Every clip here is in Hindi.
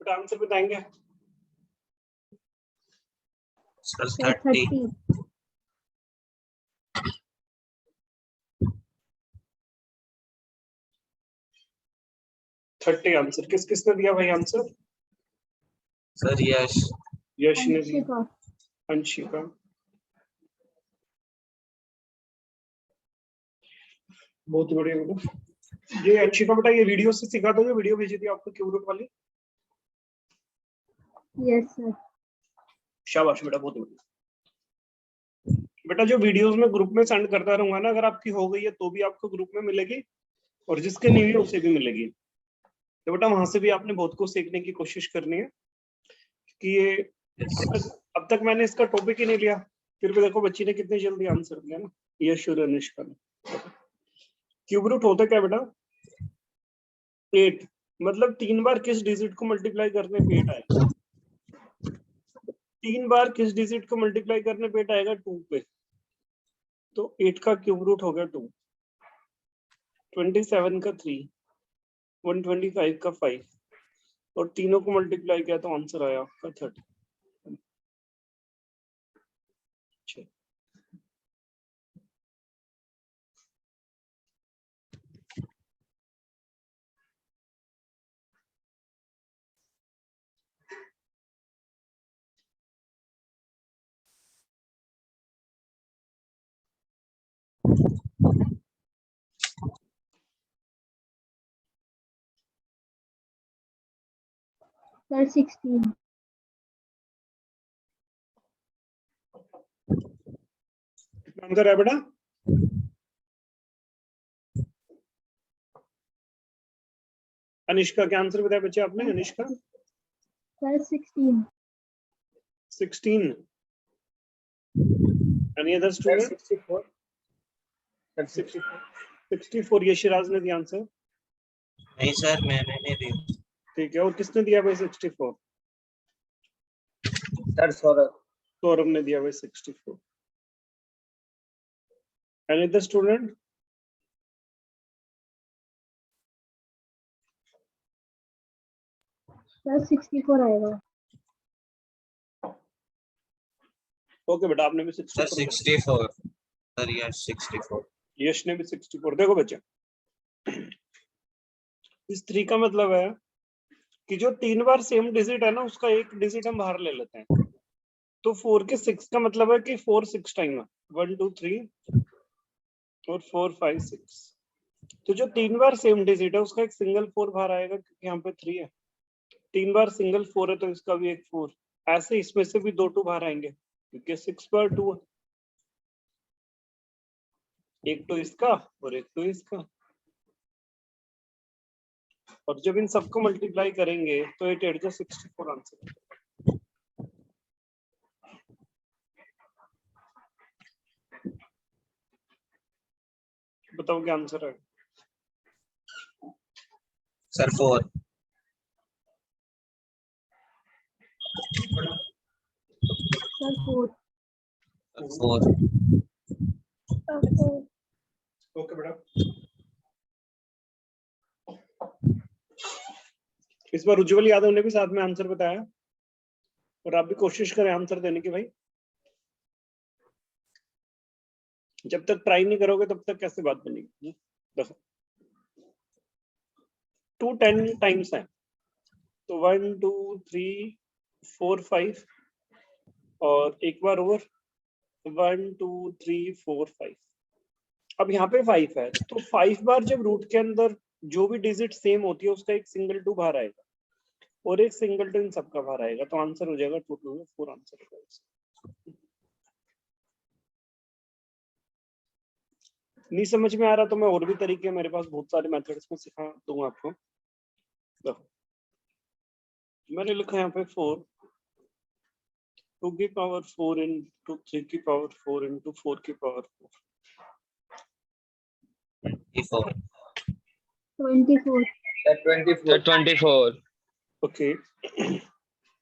आंसर बताएंगे सर 30। 30 आंसर। किस किसने दिया भाई आंसर? सर यश। यश ने दिया। अंशिका। बहुत बढ़िया बेटा। ये अंशिका बेटा ये वीडियो से सिखा दोगे? वीडियो भेजी थी आपको क्यूब रूट वाली? Yes sir. शाबाश बेटा, बहुत बढ़िया बेटा। जो वीडियोस में ग्रुप में सेंड करता रहूंगा ना, अगर आपकी हो गई है तो भी आपको ग्रुप में मिलेगी, और जिसके नहीं हुई उसे भी मिलेगी। तो बेटा वहां से भी आपने बहुत कुछ सीखने की कोशिश करनी है कि ये अब तक मैंने इसका टॉपिक ही नहीं लिया, फिर भी देखो बच्ची ने कितनी जल्दी आंसर दिया ना, यश और अनुष्का ने। क्यूब रूट होता क्या बेटा? 8 मतलब 3 बार किस डिजिट को मल्टीप्लाई करने पे 8 आएगा? 3 बार किस डिजिट को मल्टीप्लाई करने पे 8 आएगा? 2 पे। तो 8 का क्यूब रूट हो गया 2, 27 का 3, 125 का 5, और तीनों को मल्टीप्लाई किया तो आंसर आया आपका 30। सर 16। आंसर है बेटा? अनिष्का क्या आंसर बताया बच्चे आपने? Anishka sir 16। 16। Any other student? 64। 64 ये शिराज ने दिया आंसर। नहीं सर मैंने नहीं दी। ठीक है, और किसने दिया भाई 64? सर सौरभ ने दिया भाई 64। Any other student? सर 64 आएगा। ओके बेटा, आपने भी 64। सर 64। सर यश 64। यश ने भी 64। देखो बच्चे, इस 3 का मतलब है कि जो 3 बार सेम डिजिट है ना, उसका एक डिजिट हम बाहर ले लेते हैं। तो 4 के 6 का मतलब है कि 4 6 टाइम है, 1 2 3 और 4 5 6। तो जो 3 बार सेम डिजिट है उसका एक सिंगल 4 बाहर आएगा, क्योंकि यहाँ पे 3 है। 3 बार सिंगल 4 है तो इसका भी एक 4। ऐसे इसमें से भी 2 2 बाहर आएंगे, क्योंकि 6 बार 2 है। एक तो इसका और एक तो इसका, और जब इन सबको मल्टीप्लाई करेंगे तो 8 8 64 आंसर। बताओ क्या आंसर है? सर 4। सर 4। 4 ओके बेटा, इस बार उज्जवल यादव ने भी साथ में आंसर बताया और आप भी कोशिश करें आंसर देने की भाई। जब तक ट्राई नहीं करोगे तब तक कैसे बात बनेगी। देखो 2 10 टाइम्स है तो 1 2 3 4 5 और एक बार और 1 2 3 4 5। अब यहाँ पे 5 है तो 5 बार जब रूट के अंदर जो भी डिजिट सेम होती है उसका एक सिंगल 2 बाहर आएगा और एक सिंगल 2 इन सबका बाहर आएगा, तो आंसर हो जाएगा 2 2 4 आंसर हो जाएगा। नहीं समझ में आ रहा तो मैं और भी तरीके मेरे पास बहुत सारे मेथड्स में सिखा दूंगा आपको। देखो मैंने लिखा यहाँ पे 4 2 की पावर 4 into 3 की पावर 4 into 4 की power 24 24 24 okay.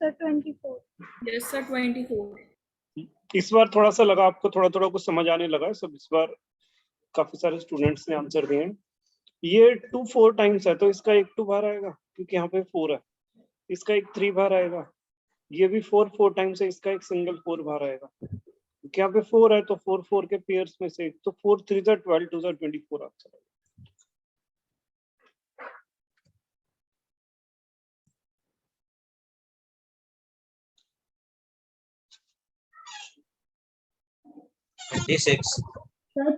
sir 24 Yes, sir, 24. इस बार थोड़ा सा लगा आपको, थोड़ा थोड़ा कुछ समझ आने लगा है सब। इस बार काफी सारे स्टूडेंट्स ने आंसर दिए हैं। ये 2 4 टाइम्स है तो इसका एक 2 बाहर आएगा क्योंकि यहाँ पे 4 है, इसका एक 3 बाहर आएगा। ये भी 4 4 टाइम्स है, इसका एक सिंगल 4 बाहर आएगा क्योंकि यहाँ पे 4 है तो 4 4 के पेयर्स में से तो 4 3 12 2 24 आंसर आएगा।26 sir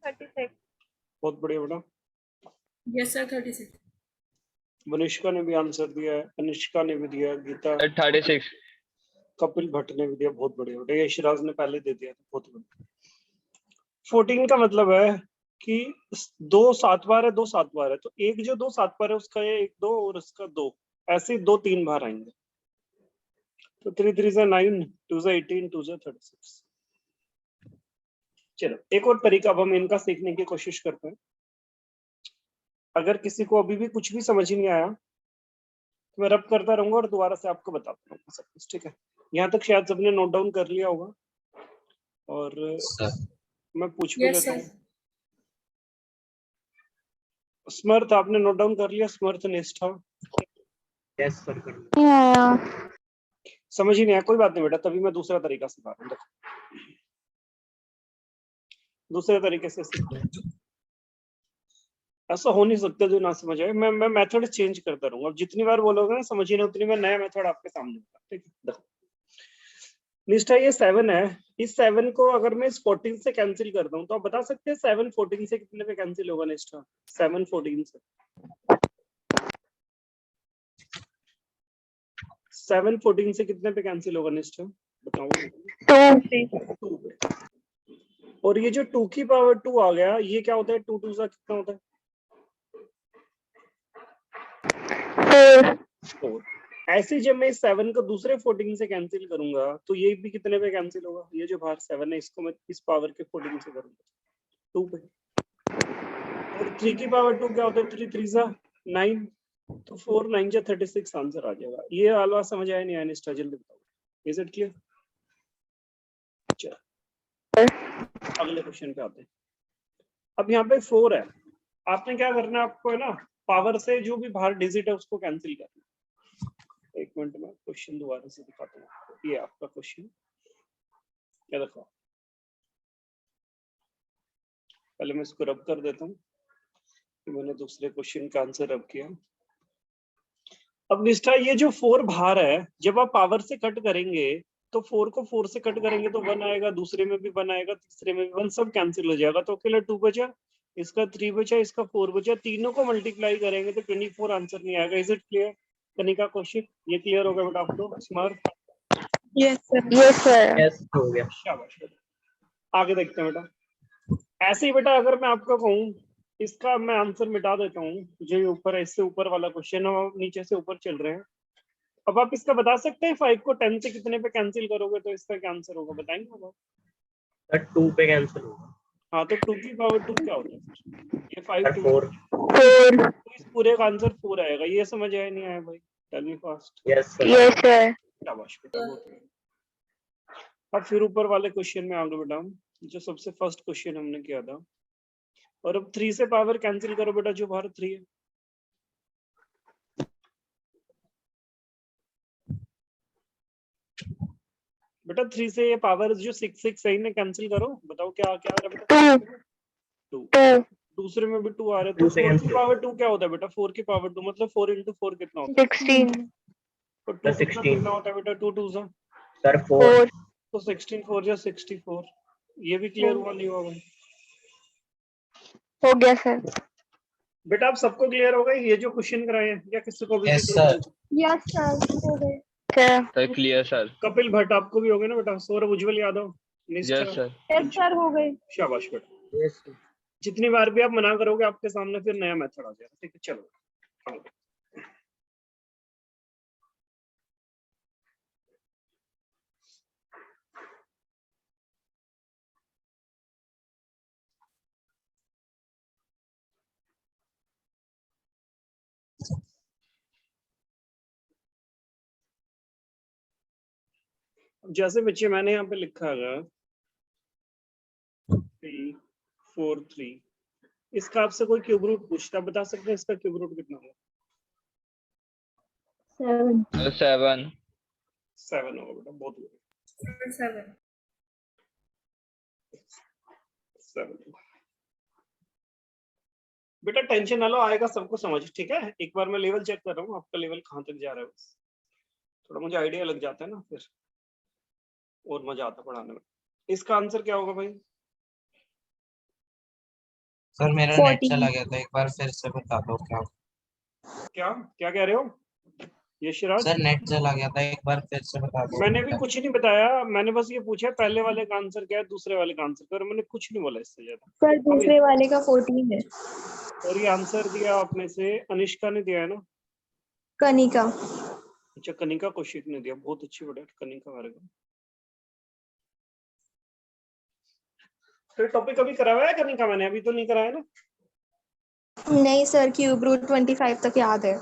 36 बहुत बढ़िया बेटा। Yes, sir, 36. मनीषका ने भी आंसर दिया है, अनिष्का ने भी दिया, गीता, 36 कपिल भट्ट ने भी दिया। बहुत बढ़िया बेटा, ये शिराज ने पहले दे दिया था। बहुत बढ़िया। 14 का मतलब है कि 2 7 बार है, 2 7 बार है तो एक जो 2 7 बार है उसका ये 1 2 और इसका 2, ऐसे 2 3 बार आएंगे तो 3 3 से 9 2 से 18 2 से 36। चलो एक और तरीका अब हम इनका सीखने की कोशिश करते हैं। अगर किसी को अभी भी कुछ भी समझ नहीं आया तो मैं रब करता रहूंगा और दोबारा से आपको बताता रहूंगा सब कुछ, ठीक है। यहाँ तक शायद सबने नोट डाउन कर लिया होगा और सर मैं पूछ भी Yes, लेता sir. हूँ। स्मर्थ आपने नोट डाउन कर लिया? स्मर्थ निष्ठा यस सर कर लो। समझ ही नहीं आया, कोई बात नहीं बेटा, तभी मैं दूसरा तरीका सिखा रहा हूँ। देखो दूसरे तरीके से सीखो। ऐसा हो नहीं सकता जो ना समझ आए। मैं मेथड चेंज करता रहूंगा। अब जितनी बार बोलोगे ना समझिए ना उतनी मैं नया मेथड आपके सामने होगा, ठीक है। देखो निष्ठा ये 7 है, इस 7 को अगर मैं इस 14 से कैंसिल कर दूं तो आप बता सकते हैं 7 14 से कितने पे कैंसिल होगा निष्ठा? 7 14 से 7 14 से कितने पे कैंसिल होगा निष्ठा बताओ? 2 पे। और ये जो 2 की पावर 2 आ गया ये क्या होता है? 2 2 सा कितना होता है? 4। ऐसे जब मैं 7 को दूसरे 14 से कैंसिल करूंगा तो ये भी कितने पे कैंसिल होगा? ये जो बाहर 7 है इसको मैं इस पावर के 14 से करूंगा 2 पे। और 3 की पावर 2 क्या होता है? 3 3 सा 9 तो 4 9 जा 36 आंसर आ जाएगा। ये वाला समझ आया नहीं आया निष्ठा? जल्दी बताओ। Is it clear? चलो अगले क्वेश्चन पे आते हैं। अब यहाँ पे 4 है, आपने क्या करना है? आपको है ना पावर से जो भी बाहर डिजिट है उसको कैंसिल करना। एक मिनट में क्वेश्चन दोबारा से दिखाता हूँ आपको। ये आपका क्वेश्चन क्या देखो, पहले मैं इसको रब कर देता हूँ। मैंने दूसरे क्वेश्चन का आंसर रब किया। अब निष्ठा ये जो 4 बाहर है जब आप पावर से कट करेंगे तो 4 को 4 से कट करेंगे तो 1 आएगा, दूसरे में भी 1 आएगा, तीसरे में भी 1, सब कैंसिल हो जाएगा तो अकेला 2 बचा, इसका 3 बचा, इसका 4 बचा। तीनों को मल्टीप्लाई करेंगे तो 24 आंसर नहीं आएगा। Is it clear? Kanika Kaushik ये क्लियर हो गया बेटा आपको? Smart Yes, sir. यस हो गया। शाबाश बेटा। आगे देखते हैं बेटा। ऐसे ही बेटा अगर मैं आपको कहूँ इसका मैं आंसर मिटा देता हूँ, जो ये ऊपर है इससे ऊपर वाला क्वेश्चन है, हम नीचे से ऊपर चल रहे हैं। अब आप इसका बता सकते हैं 5 को 10 से कितने पे कैंसिल करोगे तो इसका क्या आंसर होगा? बताएंगे आप? सर 2 पे कैंसिल होगा। हाँ तो 2 की पावर 2 क्या होता है? ये 5 सर 2 4 तो इस पूरे का आंसर 4 आएगा। ये समझ आया नहीं आया भाई? Tell me fast. Yes sir शाबाश बेटा, बहुत बढ़िया। अब फिर ऊपर वाले क्वेश्चन में आगे बेटा, जो सबसे फर्स्ट क्वेश्चन हमने किया था, और अब 3 से पावर कैंसिल करो बेटा, जो बाहर 3 है। बेटा 3 से ये पावर जो 6 है इन्हें कैंसिल करो, बताओ क्या क्या आ रहा है बेटा? 2। दूसरे में भी 2 आ रहे, तो 2 से 4 की cancel। पावर 2 क्या होता है बेटा? 4 की पावर 2 मतलब 4 into 4 कितना होता है? 16 तो 2 16। कितना होता है बेटा? 2 2 सा, सर 4 तो 16 4 या 64। ये भी क्लियर हुआ नहीं हुआ भाई? हो गया सर। बेटा आप सबको क्लियर हो गए ये जो क्वेश्चन कराए हैं, या किसी को भी? Yes, sir. यस सर हो गए। Sir, clear, sir. Kapil Bhatt आपको भी हो गए ना बेटा? सौरभ उज्जवल यादव, Yes, निष्ठा, sir. यस सर हो गए। शाबाश बेटा। यस जितनी बार भी आप मना करोगे आपके सामने फिर नया मेथड आ जाएगा, ठीक है? चलो जैसे बच्चे मैंने यहाँ पे लिखा है 3 4 3, इसका आपसे कोई क्यूब रूट पूछता, बता सकते हैं इसका क्यूब रूट कितना होगा? 7 7. 7 होगा बेटा, बहुत बढ़िया। 7. 7 बेटा, टेंशन ना लो, आएगा सबको समझ, ठीक है? एक बार मैं लेवल चेक कर रहा हूँ आपका लेवल कहाँ तक जा रहा है, बस थोड़ा मुझे आइडिया लग जाता है ना, फिर और मजा आता पढ़ाने में। इसका आंसर क्या होगा भाई? सर मेरा 14 नेट चला गया था, एक बार फिर से बता दो क्या? क्या क्या कह रहे हो यशराज? सर नेट चला गया था, एक बार फिर से बता दो। मैंने भी कुछ नहीं बताया, मैंने बस ये पूछा पहले वाले का आंसर क्या है, दूसरे वाले का आंसर क्या है, मैंने कुछ नहीं बोला इससे ज्यादा। सर दूसरे वाले का 14 है। और ये आंसर दिया आपने से अनिष्का ने दिया है ना? कनिका। अच्छा, कनिका कौशिक ने दिया, बहुत अच्छी बेटा, कनिका हमारे को। तो टॉपिक अभी करा हुआ है कनिका? मैंने अभी तो नहीं कराया ना? नहीं सर, क्यूब रूट 25 तक याद है।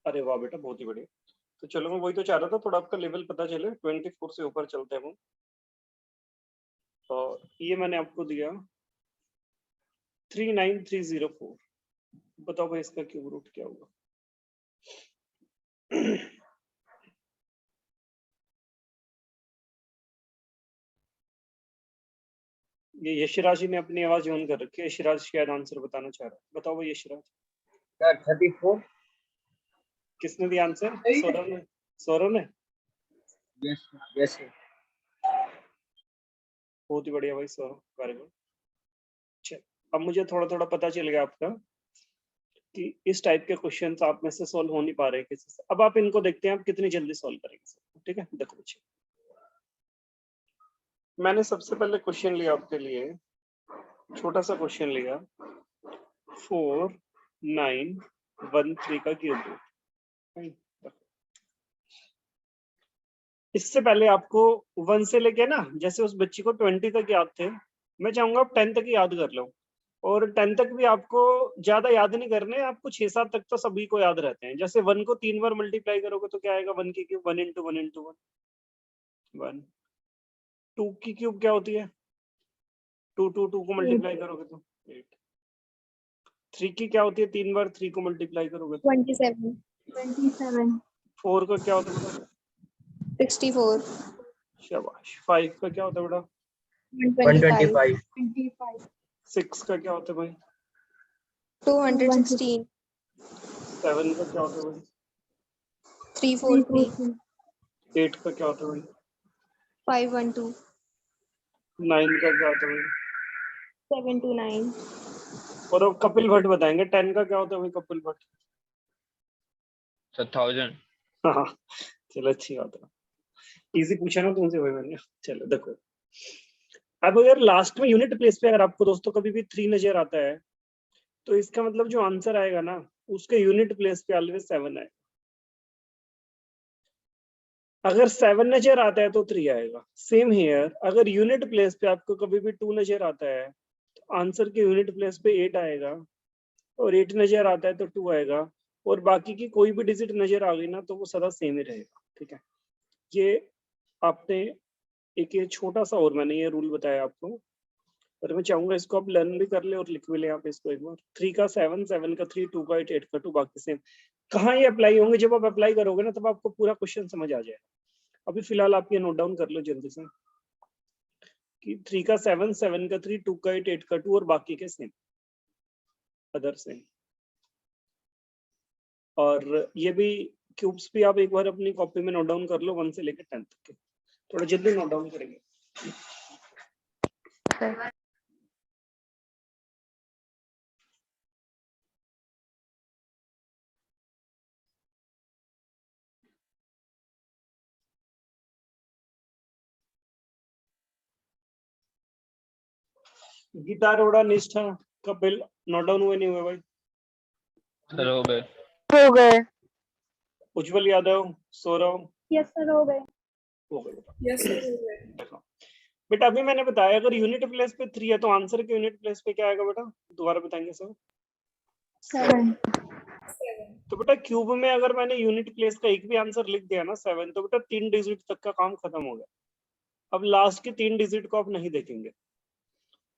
अरे वाह बेटा, बहुत ही बढ़िया। तो चलो, मैं वही तो चाह रहा था, थोड़ा आपका लेवल पता चले, 24 से ऊपर चलते हैं हम। और ये मैंने आपको दिया 39304, बताओ भाई इसका क्यूब रूट क्या होगा? ये यशराज जी ने अपनी आवाज ऑन कर रखी है, यशराज शायद आंसर बताना चाह रहा है, बताओ भाई यशराज। सर 34। किसने दिया आंसर? सौरभ ने? सौरभ ने? यस यस बहुत ही बढ़िया भाई सौरभ, वेरी गुड। चल, अब मुझे थोड़ा थोड़ा पता चल गया आपका कि इस टाइप के क्वेश्चंस आप में से सॉल्व हो नहीं पा रहे किसी से। अब आप इनको देखते हैं आप कितनी जल्दी सॉल्व करेंगे, ठीक है? देखो बच्चे, मैंने सबसे पहले क्वेश्चन लिया आपके लिए, छोटा सा क्वेश्चन लिया, 4913 का क्यूब रूट। इससे पहले आपको 1 से लेके ना, जैसे उस बच्ची को 20 तक याद थे, मैं चाहूंगा आप 10 तक ही याद कर लो। और 10 तक भी आपको ज्यादा याद नहीं करने, आपको 6-7 तक तो सभी को याद रहते हैं। जैसे 1 को 3 बार मल्टीप्लाई करोगे तो क्या आएगा? 1 की क्यूब 1 into 1 into 1। 2 की क्यूब क्या होती है? 2 को मल्टीप्लाई करोगे तो 8। 3 की क्या होती है? 3 बार 3 को मल्टीप्लाई करोगे तो 27 4 का क्या होता है बेटा? 64 शाबाश। 5 का क्या होता है बेटा? 125। 6 का क्या होता है भाई? 216 7 का क्या होता है भाई? 343 8 का क्या होता है भाई? 512 9 का क्या होता है भाई? 729 और अब कपिल भट्ट बताएंगे 10 का क्या होता है भाई? कपिल भट्ट। Sir, 1000. हाँ, चलो अच्छी बात है, इजी पूछा ना तुमसे भाई मैंने। चलो देखो, अब अगर लास्ट में यूनिट प्लेस पे अगर आपको दोस्तों कभी भी 3 नजर आता है, तो इसका मतलब जो आंसर आएगा ना, उसके यूनिट प्लेस पे ऑलवेज 7 है। अगर 7 नजर आता है तो 3 आएगा। सेम हियर, अगर यूनिट प्लेस पे आपको कभी भी 2 नजर आता है तो आंसर के यूनिट प्लेस पे 8 आएगा, और 8 नजर आता है तो 2 आएगा, और बाकी की कोई भी डिजिट नजर आ गई ना तो वो सदा सेम ही रहेगा, ठीक है? ये आपने एक ये छोटा सा और मैंने ये रूल बताया आपको, पर मैं चाहूंगा इसको आप लर्न भी कर ले और लिख भी ले आप इसको एक बार। 3 का 7, 7 का 3, 2 का 8, 8 का 2, बाकी सेम। कहाँ ये अप्लाई होंगे? जब आप अप्लाई करोगे ना तब आपको पूरा क्वेश्चन समझ आ जाएगा। अभी फिलहाल आप ये नोट डाउन कर लो जल्दी से कि 3 का 7, 7 का 3, 2 का 8, 8 का 2 और बाकी के सेम, अदर सेम। और ये भी क्यूब्स भी आप एक बार अपनी कॉपी में नोट डाउन कर लो 1 से लेकर 10 तक के, थोड़ा जल्दी नोट डाउन करेंगे। गीता अरोड़ा, निष्ठा, कपिल नोट डाउन हुए नहीं हुए भाई? सर हो गए। हो गए। उज्जवल यादव, सौरव, यस सर हो गए। हो गए। Yes, sir. हो गए. बेटा अभी मैंने बताया अगर यूनिट प्लेस पे 3 है तो आंसर के यूनिट प्लेस पे क्या आएगा बेटा? दोबारा बताएंगे सर। 7। 7. तो बेटा क्यूब में अगर मैंने यूनिट प्लेस का एक भी आंसर लिख दिया ना 7, तो बेटा 3 डिजिट तक का काम खत्म हो गया। अब लास्ट के 3 डिजिट को आप नहीं देखेंगे।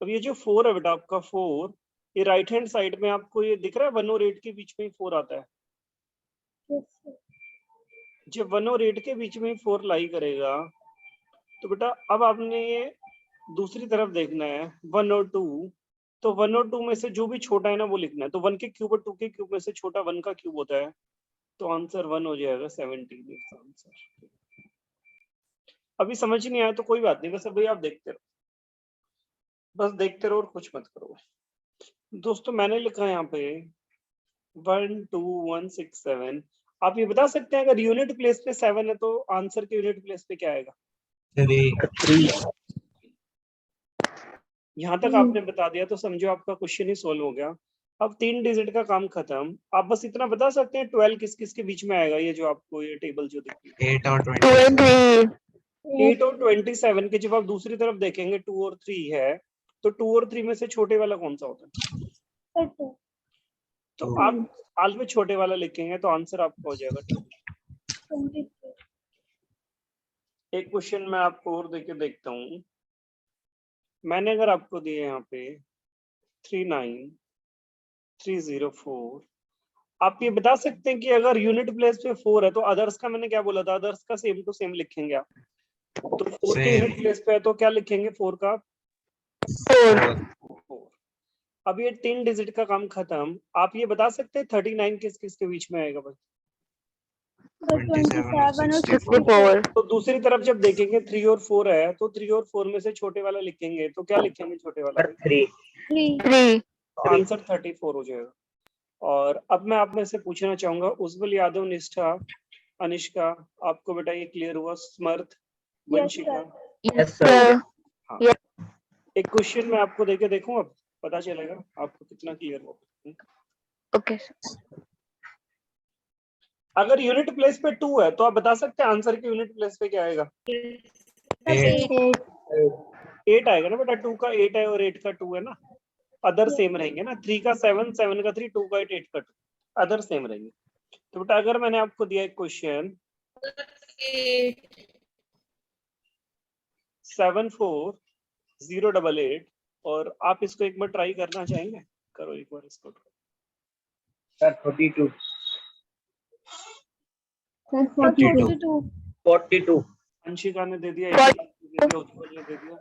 अब ये जो 4 है बेटा आपका 4, ये राइट हैंड साइड में आपको ये दिख रहा है 1 और 8 के बीच में ही 4 आता है। जब 1 और 8 के बीच में 4 लाई करेगा तो बेटा अब आपने ये दूसरी तरफ देखना है 1 और 2, तो 1 और 2 में से जो भी छोटा है ना वो लिखना है। तो 1 के क्यूब और 2 के क्यूब में से छोटा 1 का क्यूब होता है, तो आंसर 1 हो जाएगा 17 आंसर। अभी समझ नहीं आया तो कोई बात नहीं, बस अभी आप देखते रहो, बस देखते रहो और कुछ मत करो। दोस्तों मैंने लिखा है यहाँ पे 1 2 1 6 7। आप ये बता सकते हैं अगर यूनिट प्लेस पे 7 है तो आंसर के यूनिट प्लेस पे क्या आएगा? 3। यहाँ तक आपने बता दिया तो समझो आपका क्वेश्चन ही सोल्व हो गया। अब 3 डिजिट का काम खत्म। आप बस इतना बता सकते हैं 12 किस किस के बीच में आएगा? ये जो आपको ये टेबल जो दिख रही है 8 और 27। 8 और 27 के जब आप दूसरी तरफ देखेंगे 2 और 3 है, तो 2 और 3 में से छोटे वाला कौन सा होता है? तो आप हाल में छोटे वाला लिखेंगे तो आंसर आपका हो जाएगा 2। एक क्वेश्चन मैं आपको और देके देखता हूँ। मैंने अगर आपको दिए यहाँ पे 39304, आप ये बता सकते हैं कि अगर यूनिट प्लेस पे 4 है तो अदर्स का मैंने क्या बोला था? अदर्स का सेम टू सेम लिखेंगे आप। तो 4 के यूनिट प्लेस पे है तो क्या लिखेंगे? 4 का 4। अब ये 3 डिजिट का काम खत्म। आप ये बता सकते हैं 39 किस किस के बीच में आएगा भाई? 27 और 64। तो दूसरी तरफ जब देखेंगे 3 और 4 है तो 3 और 4 में से छोटे वाला लिखेंगे, तो क्या लिखेंगे छोटे वाला? 3। तो आंसर 34 हो जाएगा। और अब मैं आप में से पूछना चाहूंगा उज्जवल यादव, निष्ठा, अनिष्का, आपको बेटा ये क्लियर हुआ? Samarth, Vanshika, yes sir. हाँ। एक क्वेश्चन मैं आपको देके देखूं, अब पता चलेगा आपको कितना क्लियर हो। ओके। अगर यूनिट प्लेस पे 2 है तो आप बता सकते हैं आंसर के यूनिट प्लेस पे क्या आएगा? 8 आएगा ना बेटा। 2 का 8 है और 8 का 2 है ना, अदर सेम रहेंगे ना। 3 का 7, 7 का 3, 2 का 8, 8 का 2, अदर सेम रहेंगे। तो बेटा अगर मैंने आपको दिया एक क्वेश्चन 740888 और आप इसको एक बार ट्राई करना चाहेंगे? करो एक बार इसको। सर 42। 42। अंशिका ने दे दिया, उज्जवल ने दे दिया,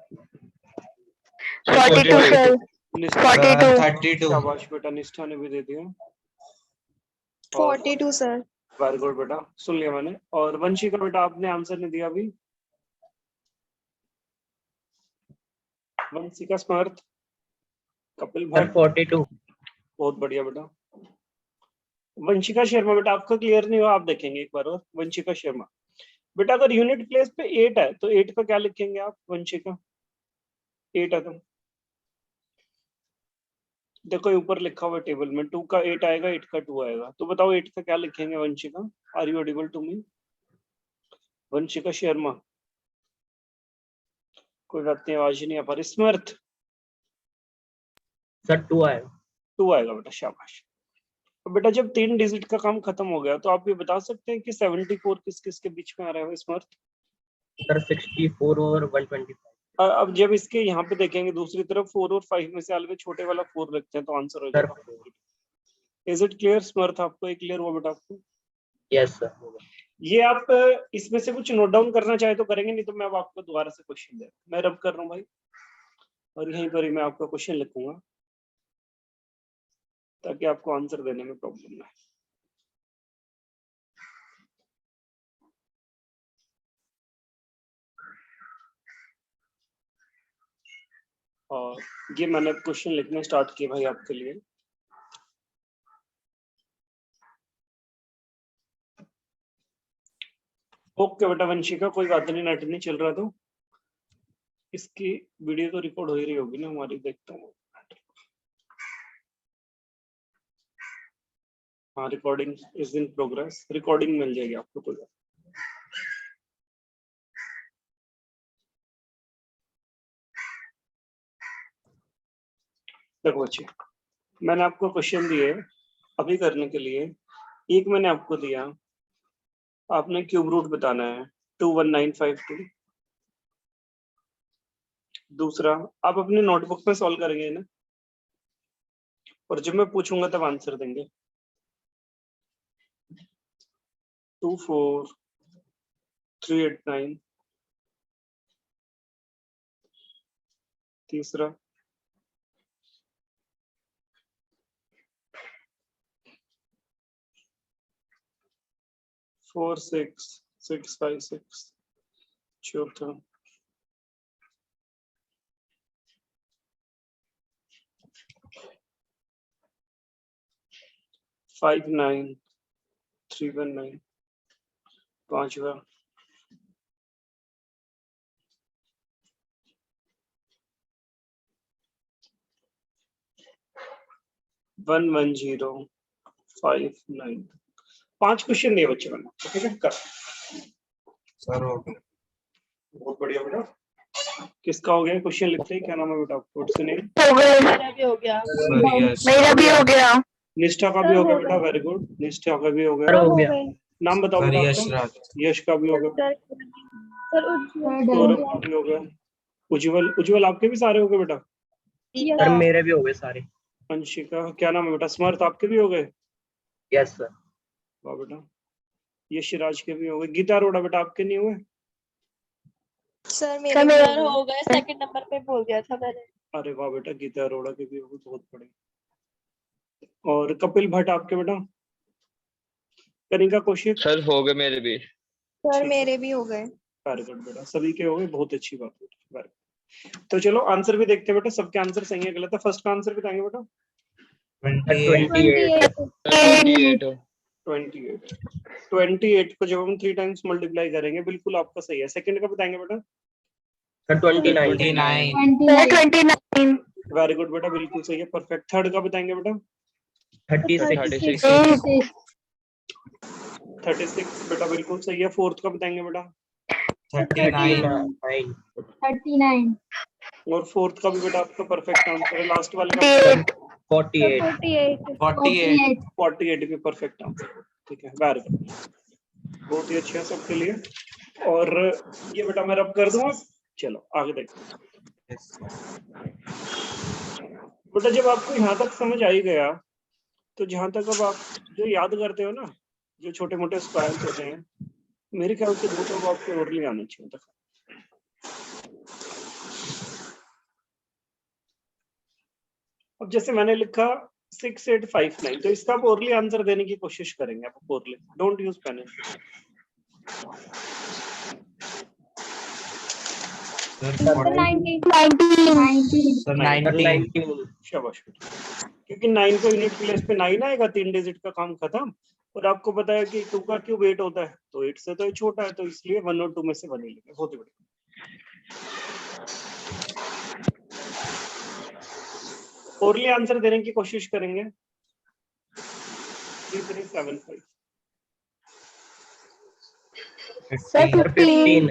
42 सर। 32। शाबाश बेटा, निष्ठा ने भी दे दिया। 42 सर। वेरी गुड बेटा, सुन लिया मैंने। और वंशिका बेटा आपने आंसर नहीं दिया अभी। वंशिका, स्मर्थ, कपिल भट्ट, 42। बहुत बढ़िया बेटा। वंशिका शर्मा बेटा आपका क्लियर नहीं हुआ, आप देखेंगे एक बार और। वंशिका शर्मा बेटा अगर यूनिट प्लेस पे 8 है तो 8 का क्या लिखेंगे आप? वंशिका 8 है तो देखो ऊपर लिखा हुआ टेबल में 2 का 8 आएगा, 8 का 2 आएगा। तो बताओ 8 का क्या लिखेंगे Vanshika? Are you audible to me? Vanshika Sharma, कोई बात नहीं, आवाज नहीं आ पा रही। स्मर्थ सर 2 आएगा। 2 आएगा बेटा, शाबाश। तो बेटा जब 3 डिजिट का काम खत्म हो गया तो आप ये बता सकते हैं कि 74 किस किस के बीच में आ रहा है स्मर्थ? सर 64 और 125। अब जब इसके यहाँ पे देखेंगे दूसरी तरफ 4 और 5 में से अलग छोटे वाला 4 रखते हैं तो आंसर हो सर जाएगा। Is it clear Samarth? आपको एक क्लियर हुआ बेटा आपको? Yes sir. ये आप इसमें से कुछ नोट डाउन करना चाहे तो करेंगे, नहीं तो मैं अब आपको दोबारा से क्वेश्चन दे मैं रब कर रहा हूँ भाई, और यहीं पर ही मैं आपका क्वेश्चन लिखूंगा ताकि आपको आंसर देने में प्रॉब्लम ना आए। और ये मैंने क्वेश्चन लिखने स्टार्ट किए भाई आपके लिए। ओके बेटा वंशिका, कोई बात नहीं, नेट नहीं चल रहा तो इसकी वीडियो तो रिकॉर्ड हो ही रही होगी ना हमारी, देखता हूँ। हाँ recording is in progress, recording मिल जाएगी आपको कोई बात। देखो बच्चे, मैंने आपको क्वेश्चन दिए अभी करने के लिए। एक मैंने आपको दिया, आपने क्यूब रूट बताना है 21952। दूसरा आप अपने नोटबुक पे सॉल्व करेंगे ना, और जब मैं पूछूंगा तब आंसर देंगे। 24389। तीसरा 46656। चौथा 59319। पांचवा 11059। 5 क्वेश्चन दिए बच्चे मैंने, ठीक है कर। सर हो गया। बहुत बढ़िया बेटा। किसका हो गया क्वेश्चन लिखते ही? क्या नाम है बेटा आपको? से नहीं मेरा भी हो गया। Sir yes. मेरा भी हो गया। निष्ठा का भी हो गया बेटा, वेरी गुड। निष्ठा का भी हो सर गया। हो गया। नाम बताओ सर बेटा यश आपका। राज। यश का भी हो गया। सर गौरव का भी हो गया। उज्जवल, उज्जवल आपके भी सारे हो गए बेटा। सर मेरे भी हो गए सारे। अंशिका, क्या नाम है बेटा? स्मर्थ आपके भी हो गए। Yes sir. वाह बेटा। यशराज के भी हो गए। गीता अरोड़ा बेटा आपके नहीं हुए? सर मेरा हो गया, सेकंड नंबर पे बोल दिया था मैंने। अरे वाह बेटा, गीता अरोड़ा के भी हो गए, बहुत बढ़िया। और कपिल भट्ट आपके बेटा? कनिका कौशिक? सर हो गए मेरे भी। सर मेरे भी हो गए। वेरी गुड बेटा, सभी के हो गए, बहुत अच्छी बात है। तो चलो आंसर भी देखते हैं बेटा, सबके आंसर सही है गलत है। फर्स्ट का आंसर बताएंगे बेटा। 28। 28 को जब हम 3 टाइम्स मल्टीप्लाई करेंगे बिल्कुल आपका सही है। सेकंड का बताएंगे बेटा। सर 29। 29। वेरी गुड बेटा, बिल्कुल सही है, परफेक्ट। थर्ड का बताएंगे बेटा। 36। 36 बेटा बिल्कुल सही है। फोर्थ का बताएंगे बेटा। 39। 39। और फोर्थ का भी बेटा आपका परफेक्ट आंसर है। लास्ट वाले का 48। 48। 48 भी परफेक्ट आंसर है, ठीक है। वेरी गुड, बहुत ही अच्छा है सबके लिए। और ये बेटा मैं रब कर दूंगा। चलो आगे देखते हैं बेटा। जब आपको यहाँ तक समझ आ ही गया तो जहां तक अब आप जो याद करते हो ना, जो छोटे मोटे स्क्वायर्स होते हैं, मेरे ख्याल से दो तो आपको और ले आना चाहिए था। अब जैसे मैंने लिखा 6859, तो इसका आप ओरली आंसर देने की कोशिश करेंगे। आप orally, don't use pen. Sir 90। 19। शाबाश। क्योंकि 9 को यूनिट प्लेस पे 9 आएगा, 3 डिजिट का काम खत्म। और आपको पता है कि 2 का क्यूब 8 होता है, तो 8 से तो ये छोटा है, तो इसलिए 1 और 2 में से 1 ही लेंगे। बहुत ही बढ़िया। ओरली आंसर देने की कोशिश करेंगे। 3375। सर 15।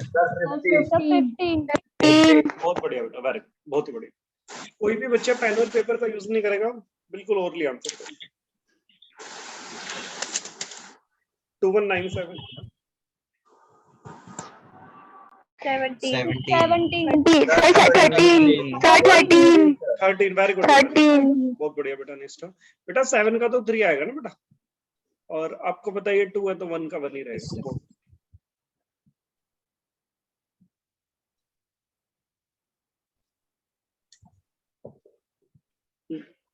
15। बहुत बढ़िया बेटा, वेरी गुड, बहुत ही बढ़िया। कोई भी बच्चा पेन और पेपर का यूज नहीं करेगा, बिल्कुल ओरली आंसर करेगा। 2197। 17. 17. 13. 13, वेरी गुड। 13. बहुत बढ़िया बेटा, नेक्स्ट बेटा 7 का तो 3 आएगा ना बेटा, और आपको पता है ये 2 है तो 1 का 1 ही रहेगा।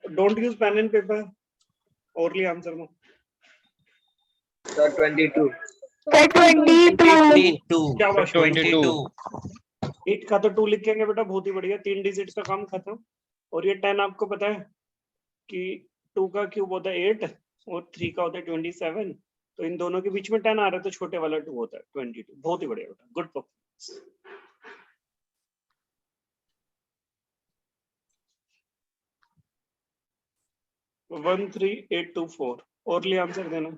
Don't use pen and paper, orally answer में। Sir, 22. 22. क्या बात, 22. 8 का तो 2 लिखेंगे बेटा, बहुत ही बढ़िया, 3 डिजिट का काम खत्म। और ये 10 आपको पता है कि 2 का क्यूब होता है 8 और 3 का होता है 27, तो इन दोनों के बीच में 10 आ रहा है तो छोटे वाला 2 होता है 22। बहुत ही बढ़िया बेटा, good performance. One 3 8 2 4, orally answer देना।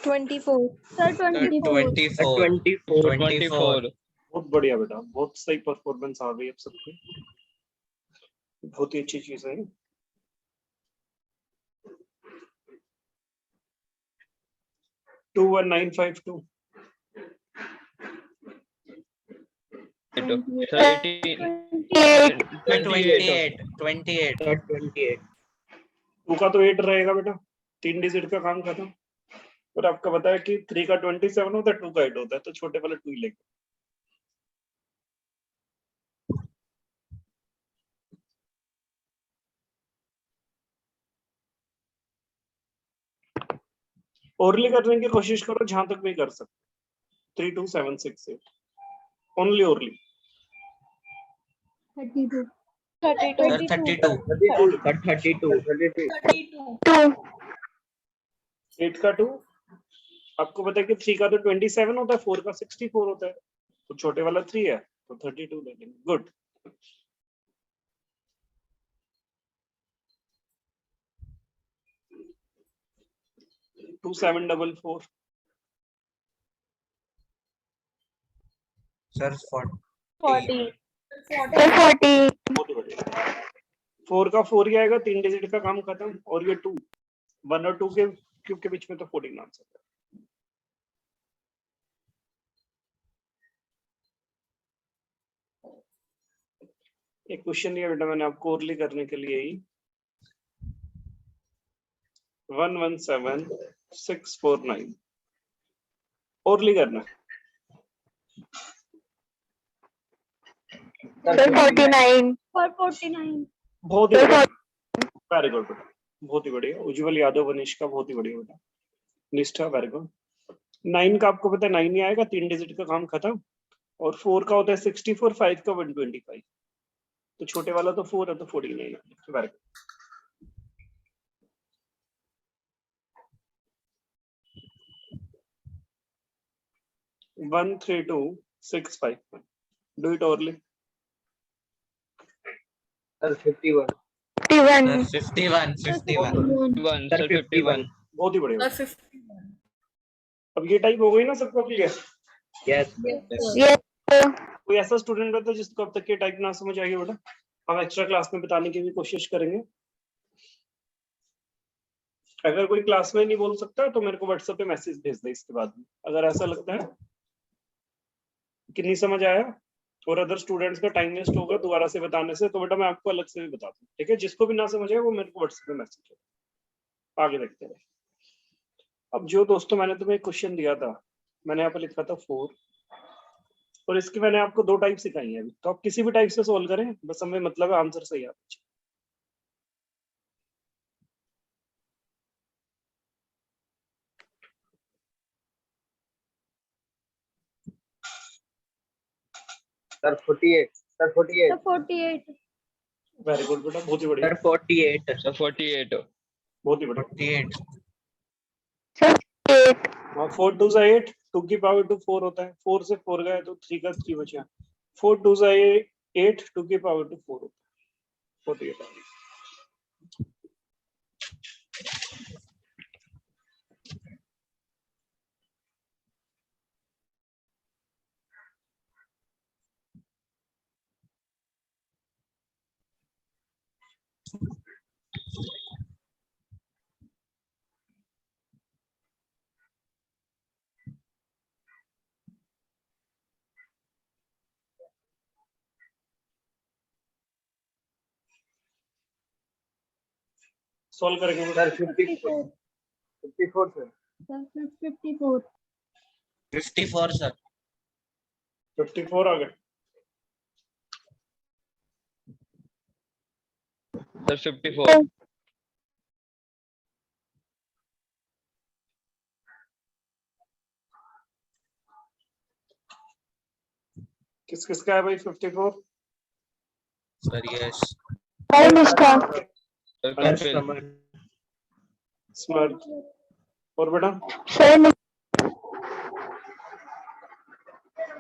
24. Sir, 24. 24. 24. 24. बहुत बढ़िया बेटा, बहुत सही परफॉर्मेंस आ गई अब सबको, बहुत ही अच्छी चीज है। 21952। Sir, 18. 28. 28. Sir, 28. 2 का तो 8 रहेगा बेटा, 3 डिजिट का काम खत्म। और आपका पता है कि 3 का 27 होता है, 2 का 8 होता है, तो छोटे वाला 2 ही लेंगे। ओरली करने की कोशिश करो जहां तक भी कर सकते। 32768, ओनली ओरली। 32. 32. Sir, 32. 32. 2. 8 का 2, आपको पता है कि 3 का तो 27 होता है, 4 का 64 होता है, तो छोटे वाला 3 है तो 32 ले लेंगे। गुड। टू 744। Sir, 40. 40. 40. बहुत बढ़िया। 4 का 4 ही आएगा, 3 डिजिट का काम खत्म। और ये 2, 1 और 2 के क्यूब के बीच में तो 14 आंसर है। एक क्वेश्चन दिया बेटा मैंने आपको ओरली करने के लिए ही, 117649, ओरली करना। Sir, 49. 49. बहुत ही बढ़िया, वेरी गुड बेटा, बहुत ही बढ़िया। उज्जवल यादव वनिष्का, बहुत ही बढ़िया बेटा। निष्ठा, वेरी गुड। 9 का आपको पता है 9 ही आएगा, 3 डिजिट का काम खत्म। और 4 का होता है 64, 5 का 125, तो छोटे वाला तो 4 है तो 49 है। Very good. One 3 2 6 5, do it orally. Sir, 51. 51. 51. 51. 51. Sir, 51. बहुत ही बढ़िया। Sir, 51. अब ये टाइप हो गई ना सबको क्लियर? Yes. Yes. कोई ऐसा स्टूडेंट रहता है जिसको अब तक ये टाइप ना समझ आई बेटा? हम एक्स्ट्रा क्लास में बताने की भी कोशिश करेंगे। अगर कोई क्लास में नहीं बोल सकता तो मेरे को व्हाट्सएप पे मैसेज भेज दे इसके बाद में। अगर ऐसा लगता है कि नहीं समझ आया और अदर स्टूडेंट्स का टाइम वेस्ट होगा दोबारा से बताने से, तो बेटा मैं आपको अलग से भी बता दूं, ठीक है? जिसको भी ना समझ आए वो मेरे को व्हाट्सएप पे मैसेज करें। आगे देखते हैं। अब जो दोस्तों मैंने तुम्हें क्वेश्चन दिया था, मैंने यहाँ पर लिखा था 4, और इसकी मैंने आपको 2 टाइप सिखाई है अभी, तो आप किसी भी टाइप से सोल्व करें, बस हमें मतलब है आंसर सही आना चाहिए। Sir, 48. Sir, 48. 48. वेरी गुड बेटा, बहुत ही बढ़िया, Sir, 48. Sir, 48. बहुत ही बढ़िया। 48. 8. 4 2 जा 8, 2 की पावर 2 4 होता है, 4 से 4 गया तो 3 का 3 बचा। 4 2 जा 8, 2 की पावर 2 4 होता है। बहुत ही बढ़िया। सॉल्व करेंगे सर 54 54 सर 54 54 सर 54 आ गए। सर 54 किस किसका है भाई 54? Sir yes Time is gone. Sir Harsh, Kapil Samarth और बेटा Sir,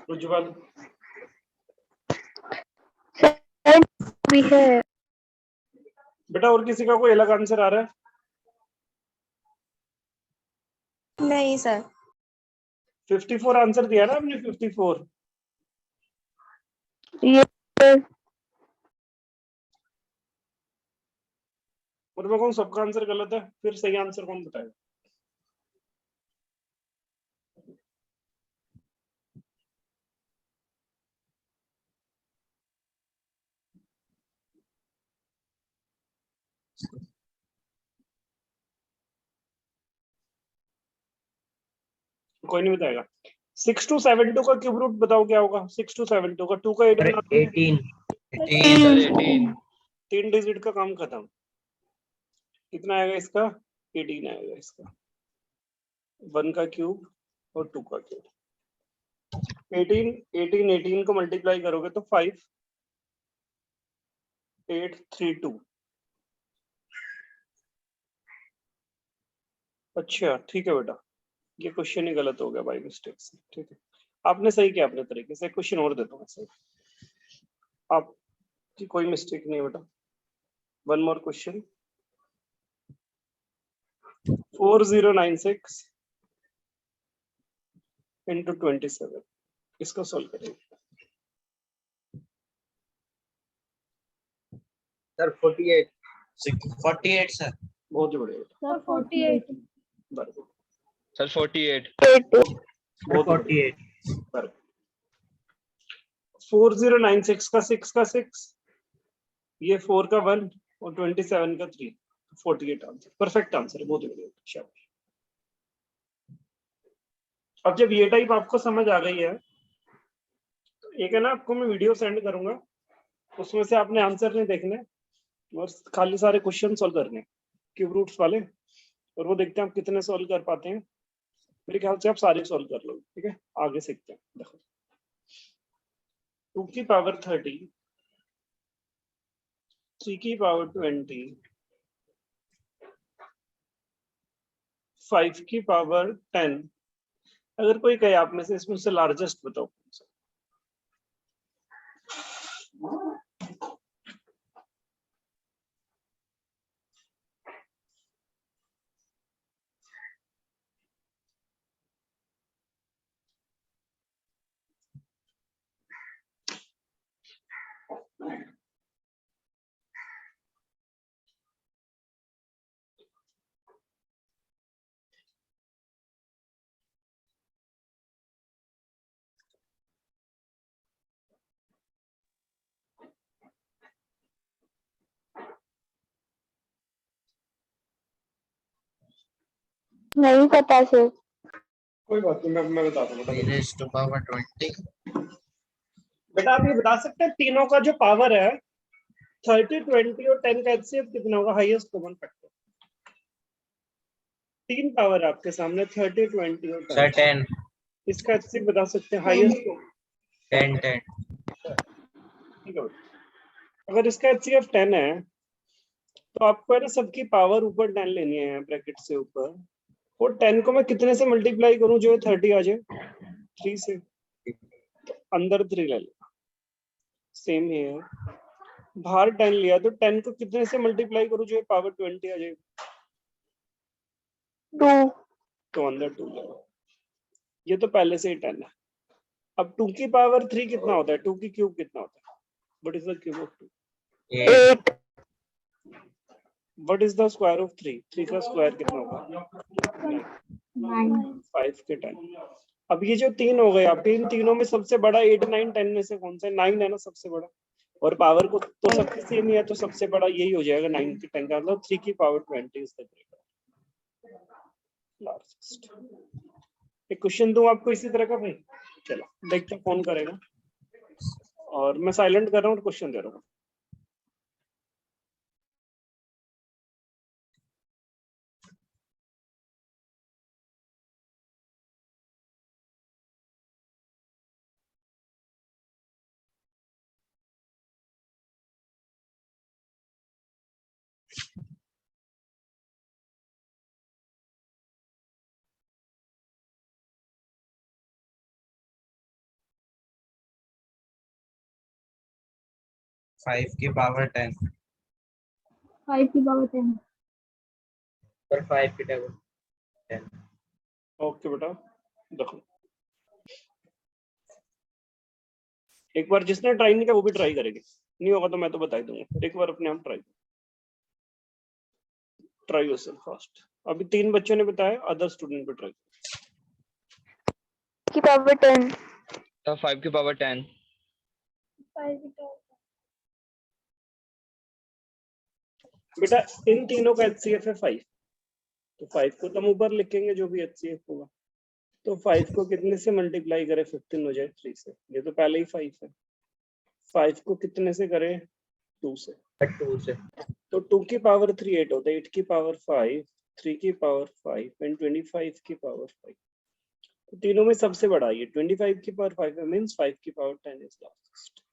उज्जवल, we have. बेटा और किसी का कोई अलग आंसर आ रहा है? नहीं सर 54 आंसर दिया ना आपने 54। Yes. और मैं कहूँ सबका आंसर गलत है, फिर सही आंसर कौन बताएगा? कोई नहीं बताएगा। 6 to 72 का क्यूब रूट बताओ क्या होगा? 6 to 72 का 2 का 8 सर बनाते हैं, 18 सर 18 3 डिजिट का काम खत्म। कितना आएगा इसका? 18 आएगा इसका। 1 का क्यूब और 2 का क्यूब। 18 को मल्टीप्लाई करोगे तो 5 8 3 2। अच्छा ठीक है बेटा, ये क्वेश्चन ही गलत हो गया बाय मिस्टेक से। ठीक है, आपने सही किया अपने तरीके से। क्वेश्चन और देता हूँ सही, आपकी कोई मिस्टेक नहीं है बेटा। वन मोर क्वेश्चन 4096 into 27, इसको सॉल्व करेंगे। सर 48 48 सर बहुत ही बढ़िया बेटा, सर 48 बराबर, सर 48 बहुत बढ़िया, 48 बराबर। 4096 का 6 का 6, ये 4 का 1 और 27 का 3, 48 आंसर। परफेक्ट आंसर है, बहुत ही बढ़िया, शाबाश। अब जब ये टाइप आपको समझ आ गई है, तो एक है ना, आपको मैं वीडियो सेंड करूंगा, उसमें से आपने आंसर नहीं देखने और खाली सारे क्वेश्चन सॉल्व करने क्यूब रूट्स वाले, और वो देखते हैं आप कितने सॉल्व कर पाते हैं। मेरे ख्याल से आप सारे सॉल्व कर लोगे। ठीक है, आगे सीखते हैं। देखो 2 की पावर 30, 3 की पावर 20, 5 की पावर 10। अगर कोई कहे आप में से इसमें से लार्जेस्ट बताओ कौन सा? नहीं पता सर। कोई बात नहीं, मैं बता दूंगा। raised to power 20 बेटा आप ये बता सकते हैं तीनों का जो पावर है 30, 20 और 10 का एचसीएफ कितना होगा? Highest common factor. 3 पावर आपके सामने 30, 20 और सर 10। 10 इसका एचसीएफ बता सकते हैं हाईएस्ट को? 10 10 ठीक है बेटा। अगर इसका एचसीएफ 10 है तो आपको है ना सबकी पावर ऊपर 10 लेनी है ब्रैकेट से ऊपर, और 10 को मैं कितने से मल्टीप्लाई करूं जो 30 आ जाए? 3 से। तो अंदर 3 ले लेना। सेम है, बाहर 10 लिया तो 10 को कितने से मल्टीप्लाई करूं जो पावर 20 आ जाए? 2 तो अंदर 2 ले लो। ये तो पहले से ही 10 है। अब 2 की पावर 3 कितना होता है? 2 की क्यूब कितना होता है? What is the cube of 2? 8 8 what is the square of 3? 3 का स्क्वायर कितना होगा? 5 के 10। अब ये जो 3 हो गए आपके, इन तीनों में सबसे बड़ा 8, 9, 10 में से कौन सा है? 9 है ना सबसे बड़ा। और पावर को तो सबके सेम ही है, तो सबसे बड़ा यही हो जाएगा 9 की 10 का मतलब 3 की पावर 20 इज द लार्जेस्ट। एक क्वेश्चन दूं आपको इसी तरह का भाई? चलो देखते हैं कौन करेगा। और मैं साइलेंट कर रहा हूँ और क्वेश्चन दे रहा हूँ। फाइव की पावर 10 5 की पावर 10 सर 5 की पावर 10 ओके बेटा देखो, एक बार जिसने ट्राई नहीं किया वो भी ट्राई करेगी, नहीं होगा तो मैं तो बता ही दूंगा। एक बार अपने आप ट्राई योरसेल्फ फर्स्ट। अभी 3 बच्चों ने बताया, अदर स्टूडेंट भी ट्राई। की पावर 10 सर 5 की पावर 10 बेटा इन तीनों का HCF है 5, तो 5 को तो हम ऊपर लिखेंगे जो भी HCF होगा। तो 5 को कितने से मल्टीप्लाई करें 15 हो जाए 3 से, ये तो पहले ही 5 है। 5 को कितने से करें 2 से, 2 से तो 2 की पावर 3 8 होता है, 8 की पावर 5, 3 की पावर 5 एंड 25 की पावर 5। तो तीनों में सबसे बड़ा ये 25 की पावर 5 मींस 5 की पावर 10 इज लार्जेस्ट।